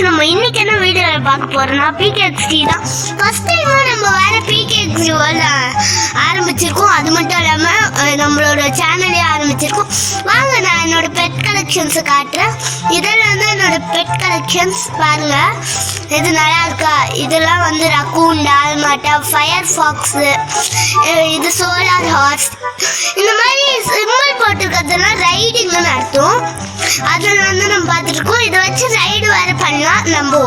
நம்ம இன்னைக்கு என்ன வீடியோவில் பார்க்க போறோம்னா பிகேஎக்ஸ்டி தான். ஃபர்ஸ்ட் டைம் நம்ம வேற பிகேஎக்ஸ்டி ஆரம்பிச்சிருக்கோம். அது மட்டும் இல்லாமல் நம்மளோட சேனலே ஆரம்பிச்சிருக்கோம். வாங்க நான் என்னோட பெட் கலெக்ஷன்ஸை காட்டுறேன். இதெல்லாம் வந்து என்னோட பெட் கலெக்ஷன்ஸ் பாருங்க. இது நல்லா இருக்கா? இதெல்லாம் வந்து ரக்கூன், டால்மாட்டா, ஃபயர் ஃபாக்ஸு, இது சோலார் ஹார்ஸ், இந்த மாதிரி சிம்பிள் போட்டிருக்கிறதுலாம் ரைடிங்னு அர்த்தம். அதில் வந்து நம்ம பார்த்துருக்கோம். இதை வச்சு ரைடு வேறு பண்ணலாம். நம்ம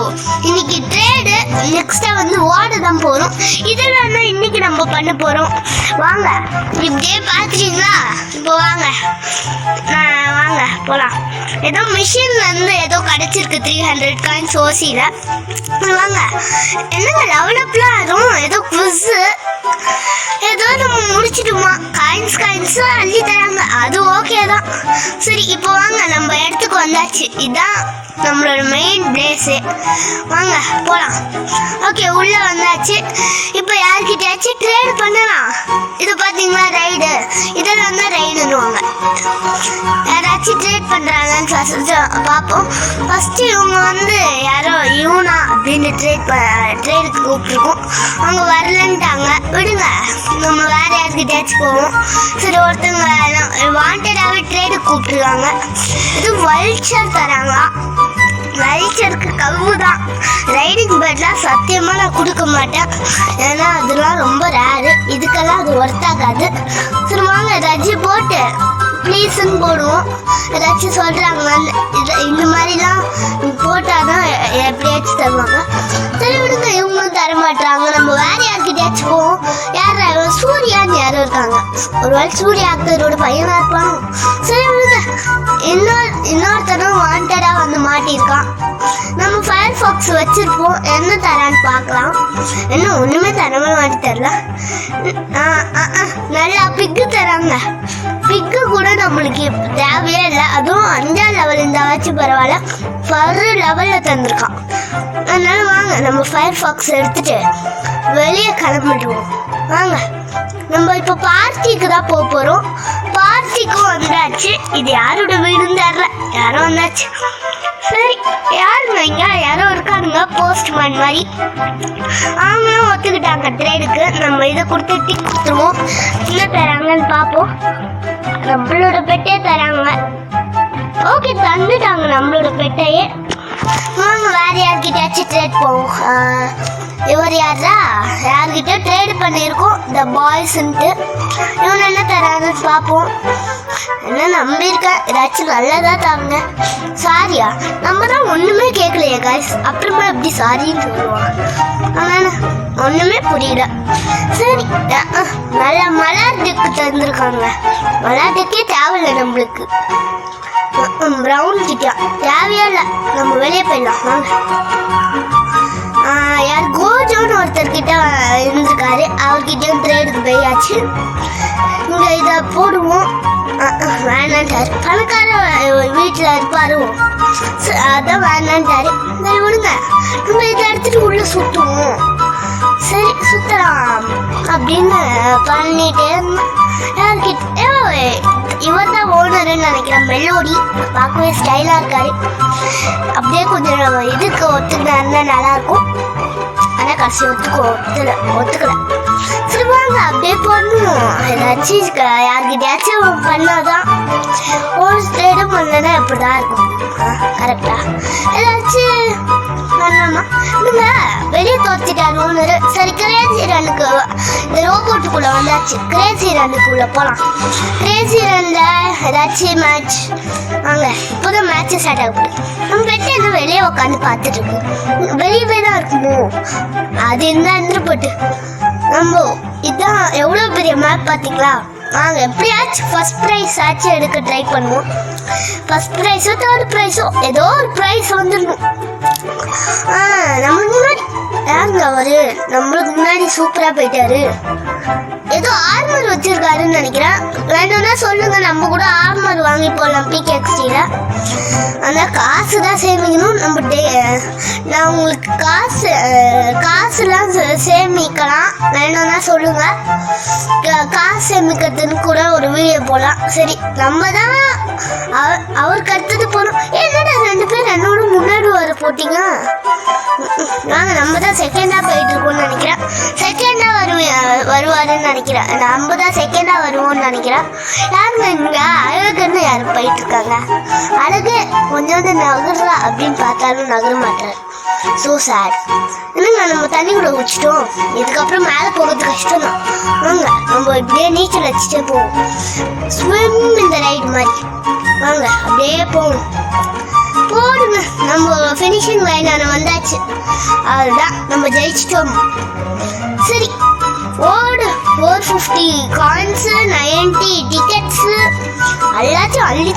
இன்னைக்கு ட்ரேடு, நெக்ஸ்ட்டாக வந்து ஓட தான் போகிறோம். இதெல்லாம் தான் இன்னைக்கு நம்ம பண்ண போகிறோம். வாங்க இப்படியே பார்த்துட்டீங்களா? இப்போ வாங்க போகலாம். ஏதோ மிஷின்லேருந்து ஏதோ கிடச்சிருக்கு 300 காயின்ஸ் ஓசியில். வாங்க என்னங்க டெவலப்லாம் ஆகும். ஏதோ குவிஸு ஏதோ நம்ம முடிச்சிடுமா, காயின்ஸ் அள்ளி தராங்க. அது ஓகே தான். சரி இப்போ வாங்க நம்ம இடத்துக்கு வந்தாச்சு. இதுதான் நம்மளோட மெயின் பிளேஸு. வாங்க போகலாம். ஓகே உள்ளே வந்தாச்சு. இப்போ யார்கிட்டயாச்சும் ட்ரேட் பண்ணலாம். இது பார்த்தீங்களா ரைடு, இதெல்லாம் தான் ரைடுன்னுவாங்க. யாராச்சும் ட்ரேட் பண்ணுறாங்கன்னு பார்ப்போம். ஃபஸ்ட்டு இவங்க வந்து யாரோ யூனா அப்படின்னு ட்ரேடுக்கு கூப்பிட்ருக்கோம். அவங்க வரலன்ட்டாங்க. விடுங்க, நம்ம வேறு யார்கிட்டயாச்சும் போவோம். சரி ஒருத்தவங்க வாண்டடாகவே ட்ரேடுக்கு கூப்பிட்ருக்காங்க. இது வல்ச்சர் தராங்களா? வல்ச்சருக்கு கவு தான். ரைடிங் பேர்ட்லாம் சத்தியமாக நான் கொடுக்க மாட்டேன். ஏன்னா அதெல்லாம் ரொம்ப ரேரு. இதுக்கெல்லாம் அது ஒர்த் ஆகாது. சரி வாங்க ஏதாச்சும் போட்டு ப்ளீஸ்ன்னு போடுவோம். ஏதாச்சும் சொல்கிறாங்க இந்த மாதிரிலாம் போட்டால் தான் எப்படியாச்சும் தருவாங்க. சரி விடுங்க, இவங்களும் தரமாட்டுறாங்க. நம்ம வேறு யார்கிட்டயாச்சும் போவோம். யார் சூர்யான்னு யாரும் இருக்காங்க. ஒருவேளை சூர்யா ஆக்டரோட பையனாக இருப்பாங்க. சரி விடுங்க. இன்னொருத்தரும் வாண்டடாக வந்து மாட்டியிருக்கான். நம்ம ஃபயர் ஃபாக்ஸ் வச்சுருப்போம். என்ன தரான்னு பார்க்கலாம். என்ன ஒன்றுமே தரவே மாட்டி தரல. நல்லா பிக்கு தராங்க. பிக்கு கூட நம்மளுக்கு தேவையே இல்லை. அதுவும் 5ஆம் லெவல் இருந்தாச்சும் பரவாயில்ல. ஃபர் லெவலில் தந்திருக்கான். அதனால வாங்க நம்ம ஃபயர் ஃபாக்ஸ் எடுத்துட்டு வெளியே கிளம்பிடுவோம். வாங்க நம்ம இப்போ பார்ட்டிக்கு தான் போக போகிறோம். பார்ட்டிக்கும் வந்தாச்சு. இது யாரோட வீடுன்னு தெரியல, யாரோ வந்தாச்சு. சரி யாருங்க இங்கே யாரோ இருக்கானுங்க, போஸ்ட்மேன் மாதிரி. அவங்களும் ஒத்துக்கிட்டாங்க ட்ரேடுக்கு. நம்ம இதை கொடுத்து டிக் கொடுத்துருவோம். என்ன தராங்கன்னு பார்ப்போம். நம்மளோட பெட்டே தராங்க. ஓகே தந்துட்டாங்க நம்மளோட பெட்டையே. வாங்க வேறு யார்கிட்டயாச்சும் ட்ரேட் போவோம். இவர் யார்கிட்ட ட்ரேடு பண்ணியிருக்கோம், த பாய்ஸ்ன்ட்டு. இவன் என்ன தராங்கன்னு பார்ப்போம். என்ன நம்பியிருக்கேன், ஏதாச்சும் நல்லதாக தாங்க. சாரியா? நம்ம தான் ஒன்றுமே கேட்கலையே காய்ஸ், அப்புறமா எப்படி சாரின்னு சொல்லுவாங்க. ஆனால் ஒன்றுமே புரியல. சரி நல்ல மலர்டுக்கு தந்துருக்காங்க. மலர்டுக்கே தேவையில்லை நம்மளுக்கு. ப்ரௌன் கிட்டா தேவையா இல்லை, நம்ம வெளியே போயிடலாம். வாங்க யார் கோஜோன்னு ஒருத்தர்கிட்ட இருந்திருக்காரு. அவர்கிட்டயும் ட்ரேடுக்கு போயாச்சு. இங்கே இதை போடுவோம். வேணான்ட்டாரு. பணக்கார வீட்டில் இருப்பாரு, அதான் வேணான்ட்டாரு. சரி விடுங்க, நம்ம இதை எடுத்துட்டு உள்ள சுற்றுவோம். சரி சுத்தலாம் அப்படின்னு பண்ணிட்டே இருந்தோம். யார்கிட்ட இவர் தான் ஓனருன்னு நினைக்கிறேன். மெலோடி பார்க்கவே ஸ்டைலாக இருக்காரு. அப்படியே கொஞ்சம் இதுக்கு ஒத்துக்கினா நல்லாயிருக்கும். ஆனால் கடைசி ஒத்துக்கல. சரி வாங்க அப்படியே பண்ணணும். ஏதாச்சும் யார்கிட்டயாச்சும் பண்ணாதான். ஒரு ஸ்டேடும் பண்ணலன்னா எப்படி தான் இருக்கும். கரெக்டா? ஏதாச்சும் பண்ணலாமா? இல்லைங்க வெளியே தோத்திட்டாரு ஓனரு. சரி கிரேசி ரன்னுக்கு இந்த ரோபோட்டுக்குள்ளே வந்தாச்சு. கிரேசி ரன்னுக்குள்ளே போகலாம். கிரேசி ரன்னில் ஏதாச்சும் மேட்ச். வாங்க இப்போதான் மேட்ச்சு ஸ்டார்ட் ஆகுது. நம்ம பெட்டு என்ன வெளியே உட்காந்து பார்த்துட்டு இருக்கு. வெளியவே தான் இருக்குமோ? அது இருந்தால் இருந்துட்டு நம்ம இதுதான் எவ்வளோ பெரிய மேப் பார்த்தீங்களா? வாங்க எப்படியாச்சும் ஃபர்ஸ்ட் ப்ரைஸ் ஆச்சு எடுக்க ட்ரை பண்ணுவோம். ஃபர்ஸ்ட் ப்ரைஸோ தேர்ட் ப்ரைஸோ ஏதோ ஒரு ப்ரைஸ் வந்துடணும். நம்மளுக்கு முன்னாடி யாருங்க அவரு? நம்மளுக்கு முன்னாடி சூப்பராக போயிட்டாரு. ஏதோ ஆர்மர் வச்சிருக்காருன்னு நினைக்கிறேன். வேணும்னா சொல்லுங்க, நம்ம கூட ஆர்மர் வாங்கி போடலாம் பிகேஎக்ஸ்டியில். ஆனால் காசு தான் சேமிக்கணும். நான் உங்களுக்கு காசுலாம் சேமிக்கலாம். வேணும்னா சொல்லுங்க, காசு சேமிக்கிறதுன்னு கூட ஒரு வீடியோ போடலாம். சரி நம்ம தான் அவருக்கு அடுத்தது போகணும். என்னடா 2 பேர் என்னோட முன்னாடி வர போட்டு போட்டீங்க. நாங்க நம்ம தான் செகண்டா போயிட்டு இருக்கோம்னு நினைக்கிறேன். செகண்டா வருவாருன்னு நினைக்கிறேன். நம்ம தான் செகண்டா வருவோம்னு நினைக்கிறேன். யாருங்க இங்க அழகுன்னு யாரும் போயிட்டு இருக்காங்க. அழகு கொஞ்சோண்டு நகர்றா அப்படின்னு பார்த்தாலும் நகர மாட்டார். So sad. என்னங்க நம்ம தண்ணிக்குள்ள குடிச்சிட்டோம். இதுக்கப்புறம் மேலே போகிறது கஷ்டம் தான். வாங்க நம்ம இப்படியே நீச்சல் அடிச்சுட்டே போவோம். ஸ்விம் இந்த ரைடு மாதிரி. வாங்க அப்படியே போவோம். போடுங்க. நம்ம ஃபினிஷிங் லைனான வந்தாச்சு. அதுதான் நம்ம ஜெயிச்சிட்டோம். சரி ஓடு. 450 காயின்ஸு, 90 டிக்கெட்ஸு எல்லாத்தையும் அள்ளி